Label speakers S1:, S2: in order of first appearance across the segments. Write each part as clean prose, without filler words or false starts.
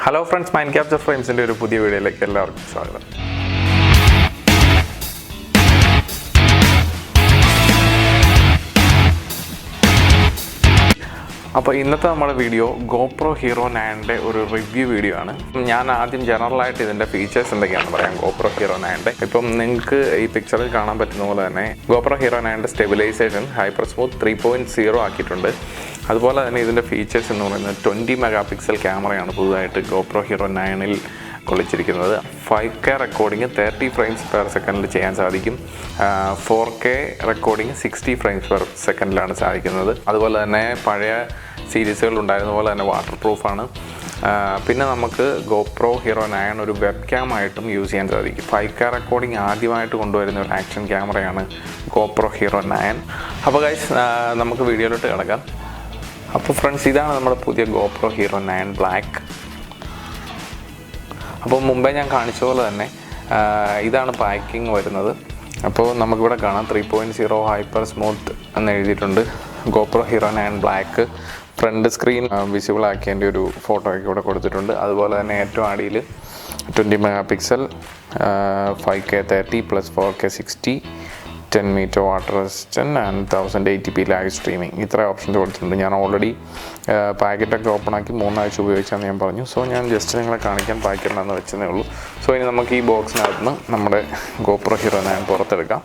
S1: Hello friends, Mind Capture Frames in ഒരു പുതിയ വീഡിയോയിലേക്ക് എല്ലാവർക്കും സ്വാഗതം. അപ്പോൾ ഇന്നത്തെ നമ്മുടെ വീഡിയോ GoPro Hero 9ന്റെ ഒരു റിവ്യൂ വീഡിയോ ആണ്. ഞാൻ ആദ്യം ജനറലായിട്ട് ഇതിൻ്റെ ഫീച്ചേഴ്സ് എന്തൊക്കെയാണെന്ന് പറയാം. GoPro Hero 9ന്റെ ഇപ്പം നിങ്ങൾക്ക് ഈ പിക്ചറിൽ കാണാൻ പറ്റുന്ന പോലെ തന്നെ GoPro Hero 9ന്റെ സ്റ്റെബിലൈസേഷൻ ഹൈപ്പർ സ്മൂത്ത് 3.0 ആക്കിയിട്ടുണ്ട്. അതുപോലെ തന്നെ ഇതിൻ്റെ ഫീച്ചേഴ്സ് എന്ന് പറയുന്നത് 20 മെഗാ പിക്സൽ ക്യാമറയാണ് പുതുതായിട്ട് GoPro Hero 9ൽ കൊള്ളിച്ചിരിക്കുന്നത്. 5K recording 30 frames per സെക്കൻഡിൽ ചെയ്യാൻ സാധിക്കും. 4K റെക്കോർഡിങ് 60 ഫ്രെയിംസ് പെർ സെക്കൻഡിലാണ് സാധിക്കുന്നത്. അതുപോലെ തന്നെ പഴയ സീരീസുകൾ ഉണ്ടായിരുന്ന പോലെ തന്നെ വാട്ടർ പ്രൂഫാണ്. പിന്നെ നമുക്ക് GoPro Hero 9 ഒരു വെബ് ക്യാം ആയിട്ടും യൂസ് ചെയ്യാൻ സാധിക്കും. 5K റെക്കോർഡിങ് ആദ്യമായിട്ട് കൊണ്ടുവരുന്ന ഒരു ആക്ഷൻ ക്യാമറയാണ് GoPro Hero 9. അപ്പോൾ ഗൈസ് നമുക്ക് വീഡിയോയിലോട്ട് കിടക്കാം. അപ്പോൾ ഫ്രണ്ട്സ്, ഇതാണ് നമ്മുടെ പുതിയ GoPro Hero 9 ബ്ലാക്ക്. അപ്പോൾ മുമ്പേ ഞാൻ കാണിച്ച പോലെ തന്നെ ഇതാണ് പാക്കിംഗ് വരുന്നത്. അപ്പോൾ നമുക്കിവിടെ കാണാം 3.0 ഹൈപ്പർ സ്മൂത്ത് എന്ന് എഴുതിയിട്ടുണ്ട്. GoPro Hero 9 black front screen visible ആക്കിയതിൻ്റെ ഒരു ഫോട്ടോ ഒക്കെ ഇവിടെ കൊടുത്തിട്ടുണ്ട്. അതുപോലെ തന്നെ ഏറ്റവും അടിയിൽ 20 megapixel 5K 30 plus 4K 60 10 metre water resistant and 1080p live streaming, ഇത്ര ഓപ്ഷൻസ് കൊടുത്തിട്ടുണ്ട്. ഞാൻ ഓൾറെഡി പാക്കറ്റൊക്കെ ഓപ്പൺ ആക്കി 3 ആഴ്ച ഉപയോഗിച്ചാന്ന് ഞാൻ പറഞ്ഞു. സോ ഞാൻ ജസ്റ്റ് നിങ്ങളെ കാണിക്കാൻ പാക്കറ്റുണ്ടെന്ന് വെച്ചതേ ഉള്ളൂ. സോ ഇനി നമുക്ക് ഈ ബോക്സിനകത്ത് നിന്ന് നമ്മുടെ GoPro Hero 9 പുറത്തെടുക്കാം.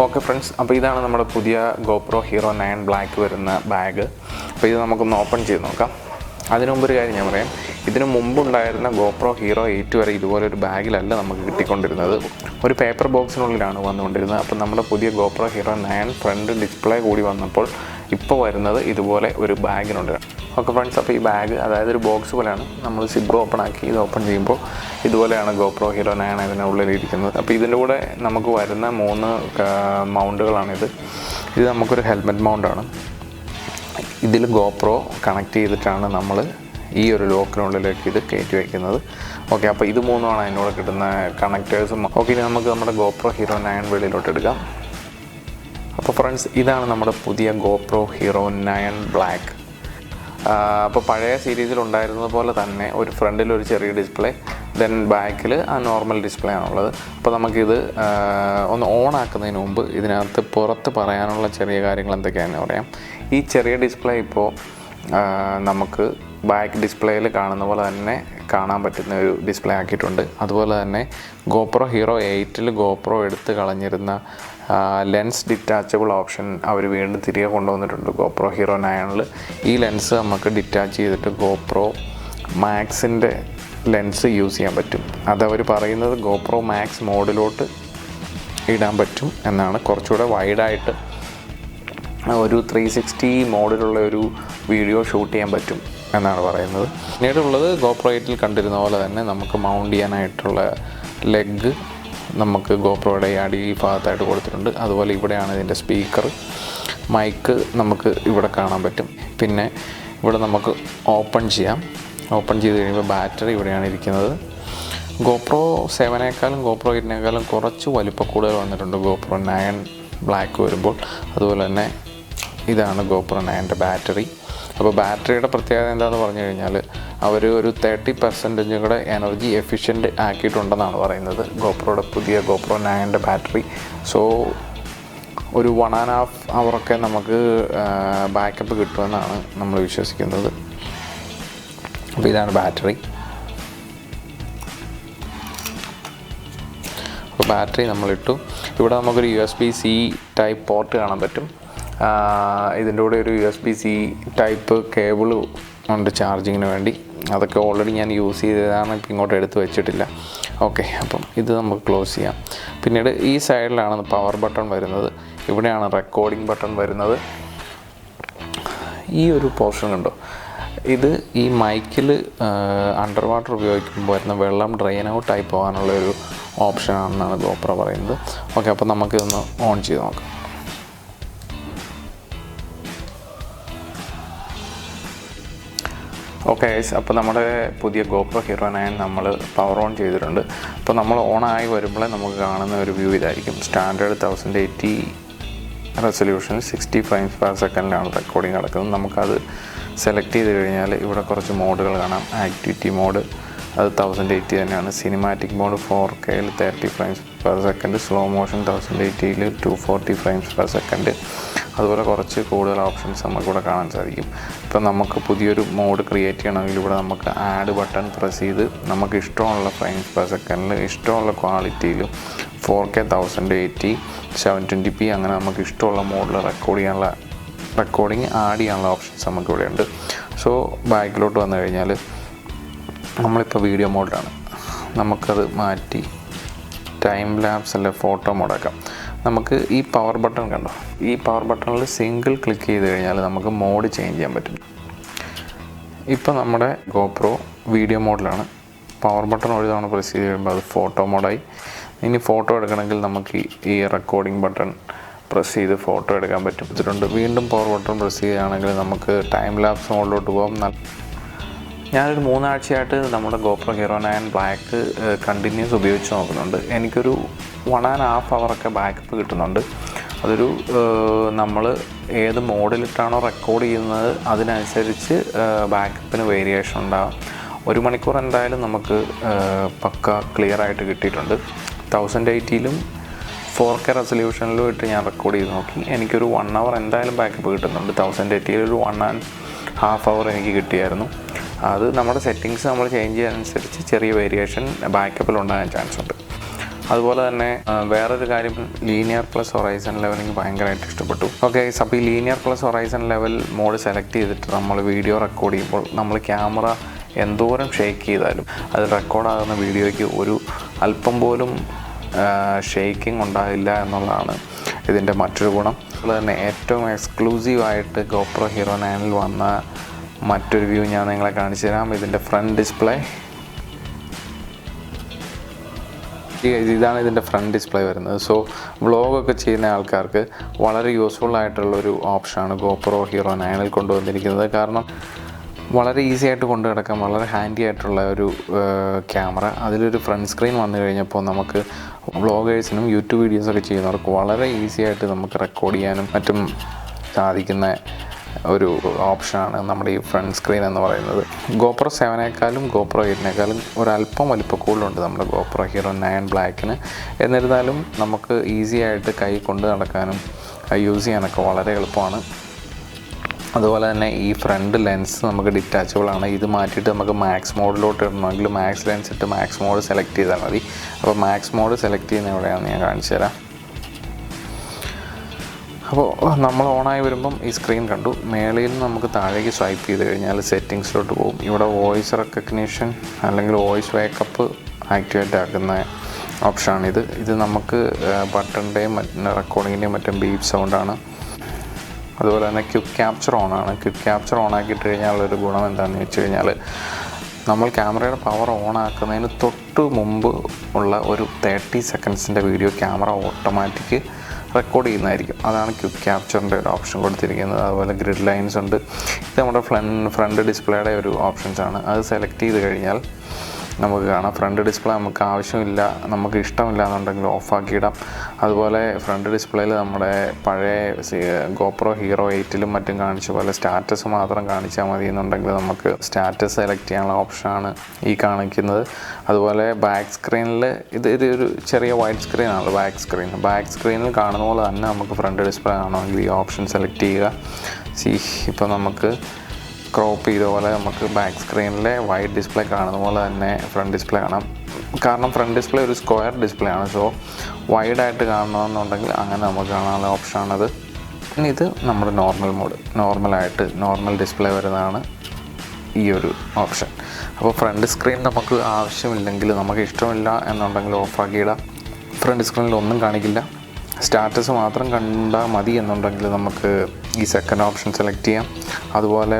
S1: ഓക്കെ ഫ്രണ്ട്സ്, അപ്പോൾ ഇതാണ് നമ്മുടെ പുതിയ GoPro Hero 9 ബ്ലാക്ക് വരുന്ന ബാഗ്. അപ്പോൾ ഇത് നമുക്കൊന്ന് ഓപ്പൺ ചെയ്ത് നോക്കാം. അതിനു മുമ്പ് ഒരു കാര്യം ഞാൻ പറയാം. ഇതിനു മുമ്പുണ്ടായിരുന്ന GoPro Hero 8 വരെ ഇതുപോലെ ഒരു ബാഗിലല്ല നമുക്ക് കിട്ടിക്കൊണ്ടിരുന്നത്, ഒരു പേപ്പർ ബോക്സിനുള്ളിലാണ് വന്നുകൊണ്ടിരുന്നത്. അപ്പോൾ നമ്മുടെ പുതിയ GoPro Hero 9 ഫ്രണ്ട് ഡിസ്പ്ലേ കൂടി വന്നപ്പോൾ ഇപ്പോൾ വരുന്നത് ഇതുപോലെ ഒരു ബാഗിനുണ്ട്. ഓക്കെ ഫ്രണ്ട്സ്, അപ്പോൾ ഈ ബാഗ് അതായത് ഒരു ബോക്സ് പോലെയാണ്. നമ്മൾ സിബ് ഓപ്പൺ ആക്കി ഇത് ഓപ്പൺ ചെയ്യുമ്പോൾ ഇതുപോലെയാണ് GoPro Hero 9 ഇതിനുള്ളിലിരിക്കുന്നത്. അപ്പോൾ ഇതിൻ്റെ കൂടെ നമുക്ക് വരുന്ന 3 മൗണ്ടുകളാണിത്. ഇത് നമുക്കൊരു ഹെൽമെറ്റ് മൗണ്ടാണ്. ഇതിൽ GoPro കണക്ട് ചെയ്തിട്ടാണ് നമ്മൾ ഈ ഒരു ലോക്കിനുള്ളിലേക്ക് ഇത് കയറ്റി വയ്ക്കുന്നത്. ഓക്കെ, അപ്പോൾ ഇത് 3ആണ് അതിനോട് കിട്ടുന്ന കണക്റ്റേഴ്സും. ഓക്കെ, ഇനി നമുക്ക് നമ്മുടെ GoPro Hero 9 വെളിയിലോട്ട് എടുക്കാം. അപ്പോൾ ഫ്രണ്ട്സ്, ഇതാണ് നമ്മുടെ പുതിയ GoPro Hero 9 ബ്ലാക്ക്. അപ്പോൾ പഴയ സീരീസിൽ ഉണ്ടായിരുന്നത് പോലെ തന്നെ ഒരു ഫ്രണ്ടിൽ ഒരു ചെറിയ ഡിസ്പ്ലേ, ദെൻ ബാക്കിൽ ആ നോർമൽ ഡിസ്പ്ലേ ആണുള്ളത്. അപ്പോൾ നമുക്കിത് ഒന്ന് ഓൺ ആക്കുന്നതിന് മുമ്പ് ഇതിനകത്ത് പുറത്ത് പറയാനുള്ള ചെറിയ കാര്യങ്ങൾ എന്തൊക്കെയാണെന്ന് പറയാം. ഈ ചെറിയ ഡിസ്പ്ലേ ഇപ്പോൾ നമുക്ക് ബാക്ക് ഡിസ്പ്ലേയിൽ കാണുന്ന പോലെ തന്നെ കാണാൻ പറ്റുന്ന ഒരു ഡിസ്പ്ലേ ആക്കിയിട്ടുണ്ട്. അതുപോലെ തന്നെ GoPro Hero 8ൽ GoPro എടുത്ത് കളഞ്ഞിരുന്ന ലെൻസ് ഡിറ്റാച്ചബിൾ ഓപ്ഷൻ അവർ വീണ്ടും തിരികെ കൊണ്ടുവന്നിട്ടുണ്ട് GoPro Hero 9ൽ. ഈ ലെൻസ് നമുക്ക് ഡിറ്റാച്ച് ചെയ്തിട്ട് GoPro മാക്സിൻ്റെ ലെൻസ് യൂസ് ചെയ്യാൻ പറ്റും. അതവർ പറയുന്നത് GoPro Max മോഡിലോട്ട് ഇടാൻ പറ്റും എന്നാണ്. കുറച്ചുകൂടെ വൈഡായിട്ട് ഒരു 360 മോഡിലുള്ള ഒരു വീഡിയോ ഷൂട്ട് ചെയ്യാൻ പറ്റും എന്നാണ് പറയുന്നത്. പിന്നീടുള്ളത് GoPro 8ൽ കണ്ടിരുന്ന പോലെ തന്നെ നമുക്ക് മൗണ്ട് ചെയ്യാനായിട്ടുള്ള ലെഗ് നമുക്ക് GoProയുടെ അടി ഭാഗത്തായിട്ട് കൊടുത്തിട്ടുണ്ട്. അതുപോലെ ഇവിടെയാണ് ഇതിൻ്റെ സ്പീക്കർ, മൈക്ക് നമുക്ക് ഇവിടെ കാണാൻ പറ്റും. പിന്നെ ഇവിടെ നമുക്ക് ഓപ്പൺ ചെയ്യാം. ഓപ്പൺ ചെയ്ത് കഴിയുമ്പോൾ ബാറ്ററി ഇവിടെയാണ് ഇരിക്കുന്നത്. GoPro 7നേക്കാളും GoPro 8നേക്കാളും കുറച്ച് വലിപ്പം കൂടുതൽ വന്നിട്ടുണ്ട് GoPro 9 ബ്ലാക്ക് വരുമ്പോൾ. അതുപോലെ തന്നെ ഇതാണ് GoPro 9ൻ്റെ ബാറ്ററി. അപ്പോൾ ബാറ്ററിയുടെ പ്രത്യേകത എന്താണെന്ന് പറഞ്ഞു കഴിഞ്ഞാൽ അവർ ഒരു 30% കൂടെ എനർജി എഫിഷ്യൻറ്റ് ആക്കിയിട്ടുണ്ടെന്നാണ് പറയുന്നത് GoProയുടെ പുതിയ GoPro 9ൻ്റെ ബാറ്ററി. സോ ഒരു 1.5 ഹവറൊക്കെ നമുക്ക് ബാക്കപ്പ് കിട്ടുമെന്നാണ് നമ്മൾ വിശ്വസിക്കുന്നത്. അപ്പോൾ ഇതാണ് ബാറ്ററി. അപ്പോൾ ബാറ്ററി നമ്മളിട്ടു. ഇവിടെ നമുക്കൊരു USB-C ടൈപ്പ് പോർട്ട് കാണാൻ പറ്റും. ഇതിൻ്റെ കൂടെ ഒരു USB-C ടൈപ്പ് കേബിൾ ഉണ്ട് ചാർജിങ്ങിന് വേണ്ടി. അതൊക്കെ ഓൾറെഡി ഞാൻ യൂസ് ചെയ്തതാണ്, ഇപ്പം ഇങ്ങോട്ട് എടുത്ത് വെച്ചിട്ടില്ല. ഓക്കെ, അപ്പം ഇത് നമുക്ക് ക്ലോസ് ചെയ്യാം. പിന്നീട് ഈ സൈഡിലാണ് പവർ ബട്ടൺ വരുന്നത്. ഇവിടെയാണ് റെക്കോർഡിംഗ് ബട്ടൺ വരുന്നത്. ഈ ഒരു പോർഷൻ കണ്ടോ, ഇത് ഈ മൈക്കിൽ അണ്ടർ വാട്ടർ ഉപയോഗിക്കുമ്പോൾ വരുന്ന വെള്ളം ഡ്രെയിൻ ഔട്ടായി പോകാനുള്ള ഒരു ഓപ്ഷനാണെന്നാണ് GoPro പറയുന്നത്. ഓക്കെ, അപ്പോൾ നമുക്കിതൊന്ന് ഓൺ ചെയ്ത് നോക്കാം. ഓക്കെ ഗൈസ്, അപ്പോൾ നമ്മുടെ പുതിയ GoPro Hero 9 നമ്മൾ പവർ ഓൺ ചെയ്തിട്ടുണ്ട്. അപ്പോൾ നമ്മൾ ഓണായി വരുമ്പോഴേ നമുക്ക് കാണുന്ന ഒരു വ്യൂ ഇതായിരിക്കും. സ്റ്റാൻഡേർഡ് 1080 റെസൊല്യൂഷൻ 60 ഫ്രെയിംസ് പെർ സെക്കൻഡിലാണ് റെക്കോർഡിങ് നടക്കുന്നത്. നമുക്കത് സെലക്ട് ചെയ്ത് കഴിഞ്ഞാൽ ഇവിടെ കുറച്ച് മോഡുകൾ കാണാം. ആക്ടിവിറ്റി മോഡ് അത് 1080 തന്നെയാണ്. സിനിമാറ്റിക് മോഡ് 4Kയിൽ 30 frames per second, slow motion 1080യിൽ 240 ഫ്രെയിംസ് പെർ സെക്കൻഡ്. അതുപോലെ കുറച്ച് കൂടുതൽ ഓപ്ഷൻസ് നമുക്കിവിടെ കാണാൻ സാധിക്കും. ഇപ്പം നമുക്ക് പുതിയൊരു മോഡ് ക്രിയേറ്റ് ചെയ്യണമെങ്കിൽ ഇവിടെ നമുക്ക് ആഡ് ബട്ടൺ പ്രസ് ചെയ്ത് നമുക്ക് ഇഷ്ടമുള്ള ഫ്രെയിംസ് പെർ സെക്കൻഡിൽ ഇഷ്ടമുള്ള ക്വാളിറ്റിയിൽ 4K 1080 720p അങ്ങനെ നമുക്ക് ഇഷ്ടമുള്ള മോഡിൽ റെക്കോർഡിങ് ആഡ് ചെയ്യാനുള്ള ഓപ്ഷൻസ് നമുക്കിവിടെ ഉണ്ട്. സോ ബാക്കിലോട്ട് വന്നു കഴിഞ്ഞാൽ നമ്മളിപ്പോൾ വീഡിയോ മോഡിലാണ്. നമുക്കത് മാറ്റി ടൈം ലാപ്സ് അല്ലെ ഫോട്ടോ മോഡാക്കാം. നമുക്ക് ഈ പവർ ബട്ടൺ കണ്ടോ, ഈ പവർ ബട്ടണിൽ സിംഗിൾ ക്ലിക്ക് ചെയ്ത് കഴിഞ്ഞാൽ നമുക്ക് മോഡ് ചേഞ്ച് ചെയ്യാൻ പറ്റും. ഇപ്പോൾ നമ്മുടെ GoPro വീഡിയോ മോഡിലാണ്. പവർ ബട്ടൺ ഒരു തവണ പ്രസ് ചെയ്ത് കഴിയുമ്പോൾ അത് ഫോട്ടോ മോഡായി. ഇനി ഫോട്ടോ എടുക്കണമെങ്കിൽ നമുക്ക് ഈ റെക്കോർഡിംഗ് ബട്ടൺ പ്രസ് ചെയ്ത് ഫോട്ടോ എടുക്കാൻ പറ്റും. വീണ്ടും പവർ ബട്ടൺ പ്രസ് ചെയ്യുകയാണെങ്കിൽ നമുക്ക് ടൈം ലാപ്സ് മോഡിലോട്ട് പോകാം. ഞാനൊരു 3 ആഴ്ചയായിട്ട് നമ്മുടെ GoPro Hero 9 ബ്ലാക്ക് കണ്ടിന്യൂസ് ഉപയോഗിച്ച് നോക്കുന്നുണ്ട്. എനിക്കൊരു 1.5 hour ബാക്കപ്പ് കിട്ടുന്നുണ്ട്. അതൊരു നമ്മൾ ഏത് മോഡിലിട്ടാണോ റെക്കോർഡ് ചെയ്യുന്നത് അതിനനുസരിച്ച് ബാക്കപ്പിന് വേരിയേഷൻ ഉണ്ടാകും. 1 മണിക്കൂർ എന്തായാലും നമുക്ക് പക്ക ക്ലിയറായിട്ട് കിട്ടിയിട്ടുണ്ട്. 1080യിലും 4K റെസൊല്യൂഷനിലും ഇട്ട് ഞാൻ റെക്കോർഡ് ചെയ്ത് നോക്കി. എനിക്കൊരു 1 hour എന്തായാലും ബാക്കപ്പ് കിട്ടുന്നുണ്ട്. 1080യിൽ ഒരു 1.5 hour എനിക്ക് കിട്ടിയായിരുന്നു. അത് നമ്മുടെ സെറ്റിങ്സ് നമ്മൾ ചേഞ്ച് ചെയ്യാനനുസരിച്ച് ചെറിയ വേരിയേഷൻ ബാക്കപ്പിൽ ഉണ്ടാകാൻ ചാൻസ് ഉണ്ട്. അതുപോലെ തന്നെ വേറൊരു കാര്യം, ലീനിയർ പ്ലസ് ഹൊറൈസൺ ലെവൽ എനിക്ക് ഭയങ്കരമായിട്ട് ഇഷ്ടപ്പെട്ടു. ഓക്കെ, അപ്പോൾ ഈ linear plus horizon level mode select ചെയ്തിട്ട് നമ്മൾ വീഡിയോ റെക്കോർഡ് ചെയ്യുമ്പോൾ നമ്മൾ ക്യാമറ എന്തോരം ഷേക്ക് ചെയ്താലും അത് റെക്കോർഡാകുന്ന വീഡിയോയ്ക്ക് ഒരു അല്പം പോലും ഷേക്കിംഗ് ഉണ്ടാകില്ല എന്നുള്ളതാണ് ഇതിൻ്റെ മറ്റൊരു ഗുണം. അതുപോലെ തന്നെ ഏറ്റവും എക്സ്ക്ലൂസീവായിട്ട് GoPro Hero 9ൽ വന്ന മറ്റൊരു വ്യൂ ഞാൻ നിങ്ങളെ കാണിച്ചു തരാം. ഇതിൻ്റെ ഫ്രണ്ട് ഡിസ്പ്ലേ, ഇതാണ് ഇതിൻ്റെ ഫ്രണ്ട് ഡിസ്പ്ലേ വരുന്നത്. സോ വ്ളോഗൊക്കെ ചെയ്യുന്ന ആൾക്കാർക്ക് വളരെ യൂസ്ഫുൾ ആയിട്ടുള്ളൊരു ഓപ്ഷനാണ് GoPro Hero 9ൽ കൊണ്ടുവന്നിരിക്കുന്നത്. കാരണം വളരെ ഈസി ആയിട്ട് കൊണ്ടു നടക്കാൻ വളരെ ഹാൻഡി ആയിട്ടുള്ള ഒരു ക്യാമറ. അതിലൊരു ഫ്രണ്ട് സ്ക്രീൻ വന്നു കഴിഞ്ഞപ്പോൾ നമുക്ക് വ്ളോഗേഴ്സിനും യൂട്യൂബ് വീഡിയോസൊക്കെ ചെയ്യുന്നവർക്ക് വളരെ ഈസി ആയിട്ട് നമുക്ക് റെക്കോർഡ് ചെയ്യാനും മറ്റും സാധിക്കുന്ന ഒരു ഓപ്ഷനാണ് നമ്മുടെ ഈ ഫ്രണ്ട് സ്ക്രീൻ എന്ന് പറയുന്നത്. GoPro 7നേക്കാളും GoPro 8നേക്കാളും ഒരല്പം വലിപ്പം കൂടുതലുണ്ട് നമ്മുടെ GoPro Hero 9 ബ്ലാക്കിന്. എന്നിരുന്നാലും നമുക്ക് ഈസി ആയിട്ട് കൈ കൊണ്ട് നടക്കാനും യൂസ് ചെയ്യാനൊക്കെ വളരെ എളുപ്പമാണ്. അതുപോലെ തന്നെ ഈ ഫ്രണ്ട് ലെൻസ് നമുക്ക് ഡിറ്റാച്ചബിൾ ആണ്. ഇത് മാറ്റിയിട്ട് നമുക്ക് മാക്സ് മോഡിലോട്ട് ഇടണമെങ്കിൽ മാക്സ് ലെൻസ് ഇട്ട് മാക്സ് മോഡ് സെലക്ട് ചെയ്താൽ മതി. അപ്പോൾ മാക്സ് മോഡ് സെലക്ട് ചെയ്യുന്ന എവിടെയാണെന്ന് ഞാൻ കാണിച്ചു തരാം. അപ്പോൾ നമ്മൾ ഓണായി വരുമ്പം ഈ സ്ക്രീൻ കണ്ടു. മേളയിൽ നിന്ന് നമുക്ക് താഴേക്ക് സ്വൈപ്പ് ചെയ്ത് കഴിഞ്ഞാൽ സെറ്റിങ്സിലോട്ട് പോകും. ഇവിടെ വോയിസ് റെക്കഗ്നിഷൻ അല്ലെങ്കിൽ വോയിസ് വേക്കപ്പ് ആക്ടിവേറ്റ് ആക്കുന്ന ഓപ്ഷനാണിത്. ഇത് നമുക്ക് ബട്ടണിൻ്റെയും റെക്കോർഡിങ്ങിൻ്റെയും മറ്റും ബീപ്പ് സൗണ്ടാണ്. അതുപോലെ തന്നെ ക്വിക്ക് ക്യാപ്ചർ ഓണാണ്. ക്വിക്ക് ക്യാപ്ചർ ഓണാക്കിയിട്ട് കഴിഞ്ഞാൽ ഒരു ഗുണം എന്താണെന്ന് വെച്ച് കഴിഞ്ഞാൽ നമ്മൾ ക്യാമറയുടെ പവർ ഓണാക്കുന്നതിന് തൊട്ട് മുമ്പ് ഉള്ള ഒരു 30 സെക്കൻഡ്സിൻ്റെ വീഡിയോ ക്യാമറ ഓട്ടോമാറ്റിക് റെക്കോർഡ് ചെയ്യുന്നതായിരിക്കും. അതാണ് ക്വിക്ക് ക്യാപ്ചറിൻ്റെ ഒരു ഓപ്ഷൻ കൊടുത്തിരിക്കുന്നത്. അതുപോലെ ഗ്രിഡ് ലൈൻസ് ഉണ്ട്. ഇത് നമ്മുടെ ഫ്രണ്ട് ഡിസ്പ്ലേയുടെ ഒരു ഓപ്ഷൻസാണ്. അത് സെലക്ട് ചെയ്ത് കഴിഞ്ഞാൽ നമുക്ക് കാണാം ഫ്രണ്ട് ഡിസ്പ്ലേ നമുക്ക് ആവശ്യമില്ല, നമുക്ക് ഇഷ്ടമില്ല എന്നുണ്ടെങ്കിൽ ഓഫാക്കിയിടാം. അതുപോലെ ഫ്രണ്ട് ഡിസ്പ്ലേയിൽ നമ്മുടെ പഴയ GoPro Hero 8ലും മറ്റും കാണിച്ച പോലെ സ്റ്റാറ്റസ് മാത്രം കാണിച്ചാൽ മതി എന്നുണ്ടെങ്കിൽ നമുക്ക് സ്റ്റാറ്റസ് സെലക്ട് ചെയ്യാനുള്ള ഓപ്ഷനാണ് ഈ കാണിക്കുന്നത്. അതുപോലെ ബാക്ക് സ്ക്രീനിൽ ഇതൊരു ചെറിയ വൈഡ് സ്ക്രീനാണ്. ബാക്ക് സ്ക്രീനിൽ കാണുന്ന പോലെ തന്നെ നമുക്ക് ഫ്രണ്ട് ഡിസ്പ്ലേ കാണുമെങ്കിൽ ഈ ഓപ്ഷൻ സെലക്ട് ചെയ്യുക. ഇപ്പോൾ നമുക്ക് ക്രോപ്പ് ചെയ്ത പോലെ നമുക്ക് ബാക്ക് സ്ക്രീനിലെ വൈഡ് ഡിസ്പ്ലേ കാണുന്ന പോലെ തന്നെ ഫ്രണ്ട് ഡിസ്പ്ലേ കാണാം. കാരണം ഫ്രണ്ട് ഡിസ്പ്ലേ ഒരു സ്ക്വയർ ഡിസ്പ്ലേ ആണ്. സോ വൈഡായിട്ട് കാണണമെന്നുണ്ടെങ്കിൽ അങ്ങനെ നമുക്ക് കാണാനുള്ള ഓപ്ഷനാണത്. ഇനി ഇത് നമ്മുടെ നോർമൽ മോഡ്, നോർമൽ ഡിസ്പ്ലേ വരുന്നതാണ് ഈ ഒരു ഓപ്ഷൻ. അപ്പോൾ ഫ്രണ്ട് സ്ക്രീൻ നമുക്ക് ആവശ്യമില്ലെങ്കിൽ, നമുക്ക് ഇഷ്ടമില്ല എന്നുണ്ടെങ്കിൽ ഓഫാക്കിയിടാം. ഫ്രണ്ട് സ്ക്രീനിൽ ഒന്നും കാണിക്കില്ല, സ്റ്റാറ്റസ് മാത്രം കണ്ടാൽ മതി എന്നുണ്ടെങ്കിൽ നമുക്ക് ഈ സെക്കൻഡ് ഓപ്ഷൻ സെലക്ട് ചെയ്യാം. അതുപോലെ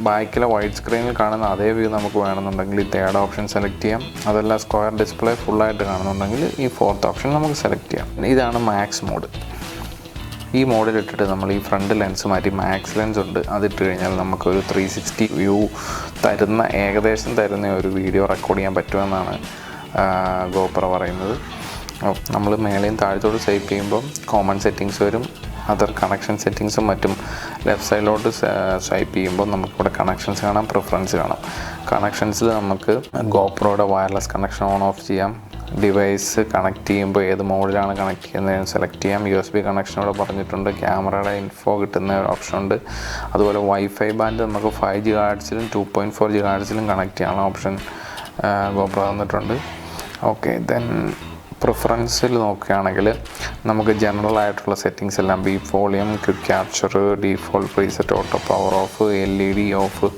S1: ബാക്കിലെ വൈഡ് സ്ക്രീനിൽ കാണുന്ന അതേ വ്യൂ നമുക്ക് വേണമെന്നുണ്ടെങ്കിൽ ഈ തേർഡ് ഓപ്ഷൻ സെലക്ട് ചെയ്യാം. അതല്ല സ്ക്വയർ ഡിസ്പ്ലേ ഫുള്ളായിട്ട് കാണുന്നുണ്ടെങ്കിൽ ഈ ഫോർത്ത് ഓപ്ഷൻ നമുക്ക് സെലക്ട് ചെയ്യാം. ഇതാണ് മാക്സ് മോഡ്. ഈ മോഡിലിട്ടിട്ട് നമ്മൾ ഈ ഫ്രണ്ട് ലെൻസ് മാറ്റി മാക്സ് ലെൻസ് ഉണ്ട്, അതിട്ട് കഴിഞ്ഞാൽ നമുക്കൊരു 360 വ്യൂ ഏകദേശം തരുന്ന ഒരു വീഡിയോ റെക്കോർഡ് ചെയ്യാൻ പറ്റുമെന്നാണ് GoPro പറയുന്നത്. നമ്മൾ മേലെയും താഴത്തോട് സ്വൈപ്പ് ചെയ്യുമ്പം കോമൺ സെറ്റിങ്സ് വരും, അതർ കണക്ഷൻ സെറ്റിങ്സും മറ്റും ലെഫ്റ്റ് സൈഡിലോട്ട് സ്വൈപ്പ് ചെയ്യുമ്പോൾ നമുക്കിവിടെ കണക്ഷൻസ് കാണാം, പ്രിഫറൻസ് കാണാം. കണക്ഷൻസിൽ നമുക്ക് ഗോപ്രോയുടെ വയർലെസ് കണക്ഷൻ ഓൺ ഓഫ് ചെയ്യാം. ഡിവൈസ് കണക്ട് ചെയ്യുമ്പോൾ ഏത് മോഡിലാണ് കണക്ട് ചെയ്യുന്നതെന്ന് സെലക്ട് ചെയ്യാം. USB കണക്ഷനോട് പറഞ്ഞിട്ടുണ്ട്. ക്യാമറയുടെ ഇൻഫോ കിട്ടുന്ന ഒരു ഓപ്ഷൻ ഉണ്ട്. അതുപോലെ വൈഫൈ ബാൻഡ് നമുക്ക് 5 GHz 2.4 GHz കണക്ട് ചെയ്യാനുള്ള ഓപ്ഷൻ ഗോപ്രോ തന്നിട്ടുണ്ട്. ഓക്കെ, ദെൻ പ്രിഫറൻസിൽ നോക്കുകയാണെങ്കിൽ നമുക്ക് ജനറൽ ആയിട്ടുള്ള സെറ്റിങ്സ് എല്ലാം beep volume, quick capture, default preset, auto power of, LED of.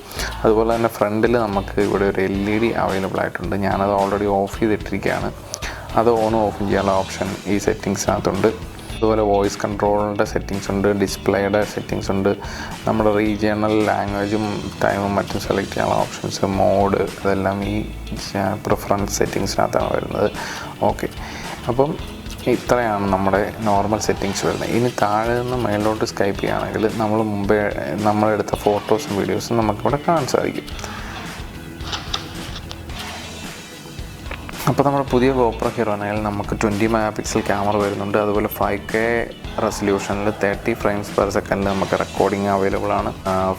S1: അതുപോലെ തന്നെ ഫ്രണ്ടിൽ നമുക്ക് ഇവിടെ ഒരു LED അവൈലബിൾ ആയിട്ടുണ്ട്. ഞാനത് ഓൾറെഡി ഓഫ് ചെയ്തിട്ടിരിക്കുകയാണ്. അത് ഓണും ഓഫും ചെയ്യാനുള്ള ഓപ്ഷൻ ഈ സെറ്റിങ്സിനകത്തുണ്ട്. അതുപോലെ വോയിസ് കൺട്രോളിൻ്റെ സെറ്റിങ്സ് ഉണ്ട്, ഡിസ്പ്ലേയുടെ സെറ്റിങ്സ് ഉണ്ട്, നമ്മുടെ റീജിയണൽ ലാംഗ്വേജും ടൈമും മറ്റും സെലക്ട് ചെയ്യാനുള്ള ഓപ്ഷൻസ്, മോഡ്, അതെല്ലാം ഈ പ്രിഫറൻസ് സെറ്റിങ്സിനകത്താണ് വരുന്നത്. ഓക്കെ, അപ്പം ഇത്രയാണ് നമ്മുടെ നോർമൽ സെറ്റിങ്സ് വരുന്നത്. ഇനി താഴെ നിന്ന് മേലോട്ട് സ്കൈപ്പ് ചെയ്യുകയാണെങ്കിൽ നമ്മളെടുത്ത ഫോട്ടോസും വീഡിയോസും നമുക്കിവിടെ കാണാൻ സാധിക്കും. അപ്പോൾ നമ്മുടെ പുതിയ GoPro Hero 9 നമുക്ക് 20 MP ക്യാമറ വരുന്നുണ്ട്. അതുപോലെ 5K റെസൊല്യൂഷനിൽ 30 frames per second നമുക്ക് റെക്കോർഡിംഗ് അവൈലബിൾ ആണ്.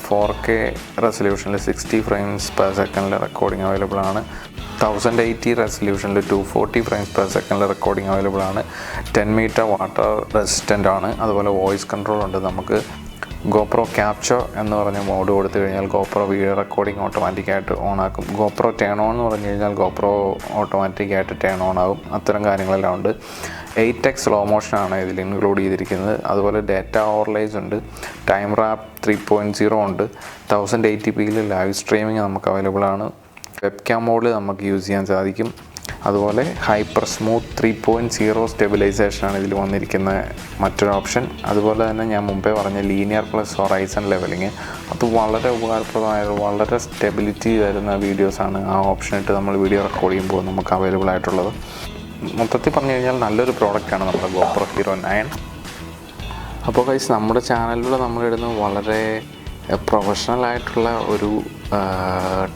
S1: 4K റെസൊല്യൂഷനിൽ 60 frames per second recording available ആണ്. 1080 റെസൊല്യൂഷനിൽ 240 frames per second recording available ആണ്. 10 meter വാട്ടർ റെസിസ്റ്റൻ്റ് ആണ്. അതുപോലെ വോയിസ് കൺട്രോൾ ഉണ്ട്. നമുക്ക് GoPro ക്യാപ്ചർ എന്ന് പറഞ്ഞ മോഡ് കൊടുത്തു കഴിഞ്ഞാൽ GoPro വീഡിയോ റെക്കോർഡിംഗ് ഓട്ടോമാറ്റിക്കായിട്ട് ഓൺ ആക്കും. GoPro ടേൺ ഓൺ എന്ന് പറഞ്ഞു കഴിഞ്ഞാൽ GoPro ഓട്ടോമാറ്റിക്കായിട്ട് ടേൺ ഓൺ ആകും. അത്തരം കാര്യങ്ങളെല്ലാം ഉണ്ട്. 8x സ്ലോ മോഷനാണ് ഇതിൽ ഇൻക്ലൂഡ് ചെയ്തിരിക്കുന്നത്. അതുപോലെ ഡാറ്റ ഓവർലേസ് ഉണ്ട്. ടൈം റാപ്പ് 3.0 ഉണ്ട്. 1080p ലൈവ് സ്ട്രീമിംഗ് നമുക്ക് അവൈലബിൾ ആണ്. വെബ് ക്യാം മോഡിൽ നമുക്ക് യൂസ് ചെയ്യാൻ സാധിക്കും. അതുപോലെ ഹൈപ്പർ സ്മൂത്ത് 3.0 സ്റ്റെബിലൈസേഷനാണ് ഇതിൽ വന്നിരിക്കുന്ന മറ്റൊരു ഓപ്ഷൻ. അതുപോലെ തന്നെ ഞാൻ മുമ്പേ പറഞ്ഞ ലീനിയർ പ്ലസ് ഹൊറൈസൺ ലെവലിങ്, അത് വളരെ ഉപകാരപ്രദമായ വളരെ സ്റ്റെബിലിറ്റി തരുന്ന വീഡിയോസാണ് ആ ഓപ്ഷൻ ഇട്ട് നമ്മൾ വീഡിയോ റെക്കോർഡ് ചെയ്യുമ്പോൾ നമുക്ക് അവൈലബിൾ ആയിട്ടുള്ളത്. മൊത്തത്തിൽ പറഞ്ഞു കഴിഞ്ഞാൽ നല്ലൊരു പ്രോഡക്റ്റാണ് നമ്മുടെ GoPro Hero 9. അപ്പോൾ ഗൈസ്, നമ്മുടെ ചാനലിലൂടെ നമ്മളിടുന്ന വളരെ പ്രൊഫഷണലായിട്ടുള്ള ഒരു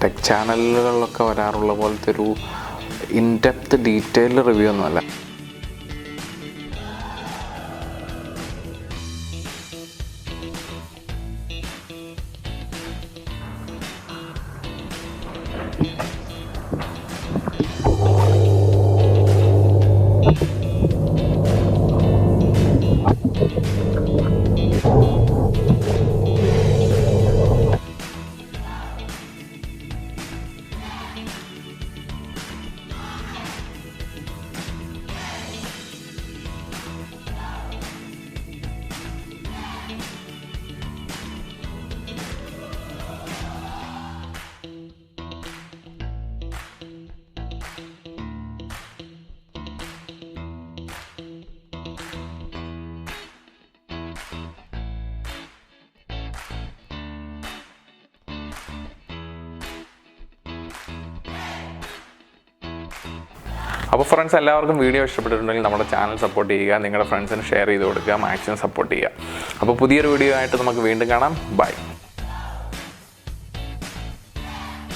S1: ടെക് ചാനലുകളിലൊക്കെ വരാറുള്ള പോലത്തെ ഒരു ഇൻഡെപ്ത് ഡീറ്റെയിൽഡ് റിവ്യൂ ഒന്നുമല്ല. അപ്പോൾ ഫ്രണ്ട്സ്, എല്ലാവർക്കും വീഡിയോ ഇഷ്ടപ്പെട്ടിട്ടുണ്ടെങ്കിൽ നമ്മുടെ ചാനൽ സപ്പോർട്ട് ചെയ്യുക, നിങ്ങളുടെ ഫ്രണ്ട്സിന് ഷെയർ ചെയ്ത് കൊടുക്കുക, മാക്സിമം സപ്പോർട്ട് ചെയ്യുക. അപ്പോൾ പുതിയൊരു വീഡിയോ ആയിട്ട് നമുക്ക് വീണ്ടും കാണാം. ബൈ.